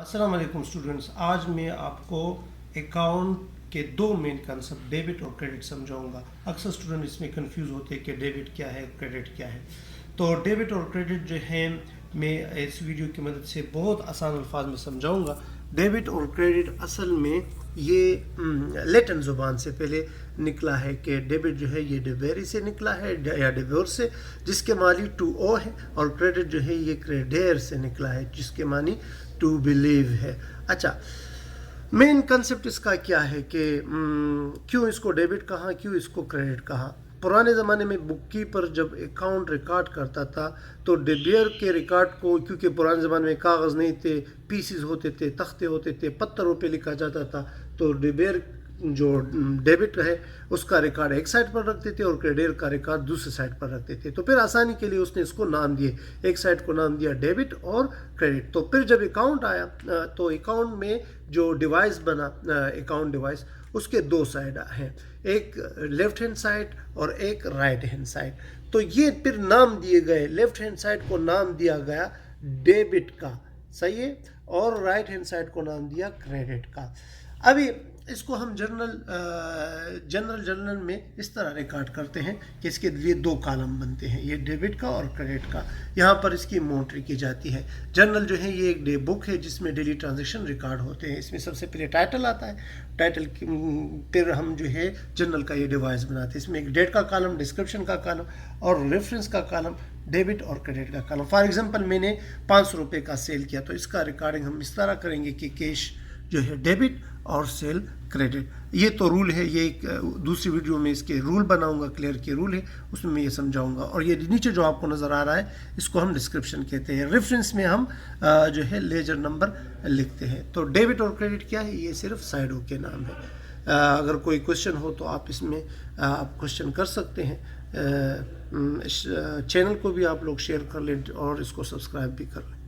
अस्सलाम वालेकुम स्टूडेंट्स, आज मैं आपको अकाउंट के दो मेन कंसेप्ट डेबिट और क्रेडिट समझाऊंगा। अक्सर स्टूडेंट इसमें कंफ्यूज होते हैं कि डेबिट क्या है, क्रेडिट क्या है। तो डेबिट और क्रेडिट जो है मैं इस वीडियो की मदद से बहुत आसान अल्फाज में समझाऊंगा। डेबिट और क्रेडिट असल में ये लैटिन ज़ुबान से पहले निकला है कि डेबिट जो है ये डिवेरी से निकला है या डिवोर से, जिसके मानी टू ओ है, और क्रेडिट जो है ये क्रेडेर से निकला है जिसके मानी टू बिलीव है। अच्छा, मेन कंसेप्ट इसका क्या है कि क्यों इसको डेबिट कहा, क्यों इसको क्रेडिट कहा। पुराने ज़माने में बुक कीपर जब अकाउंट रिकॉर्ड करता था तो डिबियर के रिकॉर्ड को, क्योंकि पुराने ज़माने में कागज़ नहीं थे, पीसीज होते थे, तख्ते होते थे, पत्थरों पे लिखा जाता था, तो डिबियर जो डेबिट है उसका रिकॉर्ड एक साइड पर रखते थे और क्रेडिट का रिकॉर्ड दूसरी साइड पर रखते थे। तो फिर आसानी के लिए उसने इसको नाम दिए, एक साइड को नाम दिया डेबिट और क्रेडिट। तो फिर जब अकाउंट आया तो अकाउंट में जो डिवाइस बना, अकाउंट डिवाइस, उसके दो साइड हैं, एक लेफ्ट हैंड साइड और एक राइट हैंड साइड। तो ये फिर नाम दिए गए, लेफ्ट हैंड साइड को नाम दिया गया डेबिट का, सही है, और राइट हैंड साइड को नाम दिया क्रेडिट का। अभी इसको हम जनरल में इस तरह रिकॉर्ड करते हैं कि इसके लिए दो कॉलम बनते हैं, ये डेबिट का और क्रेडिट का। यहाँ पर इसकी मॉनिटरी की जाती है। जनरल जो है ये एक डे बुक है जिसमें डेली ट्रांजैक्शन रिकॉर्ड होते हैं। इसमें सबसे पहले टाइटल आता है, टाइटल फिर हम जो है जनरल का ये डिवाइस बनाते हैं। इसमें एक डेट का कॉलम, डिस्क्रिप्शन का कॉलम और रेफरेंस का कॉलम, डेबिट और क्रेडिट का कॉलम। फॉर एग्जांपल मैंने 500 रुपये का सेल किया, तो इसका रिकॉर्डिंग हम इस तरह करेंगे कि कैश जो है डेबिट और सेल क्रेडिट। ये तो रूल है, ये एक दूसरी वीडियो में इसके रूल बनाऊंगा, क्लियर के रूल है, उसमें मैं ये समझाऊंगा। और ये नीचे जो आपको नज़र आ रहा है इसको हम डिस्क्रिप्शन कहते हैं। रेफरेंस में हम जो है लेजर नंबर लिखते हैं। तो डेबिट और क्रेडिट क्या है, ये सिर्फ साइडों के नाम है। अगर कोई क्वेश्चन हो तो आप इसमें आप क्वेश्चन कर सकते हैं। इस चैनल को भी आप लोग शेयर कर लें और इसको सब्सक्राइब भी कर लें।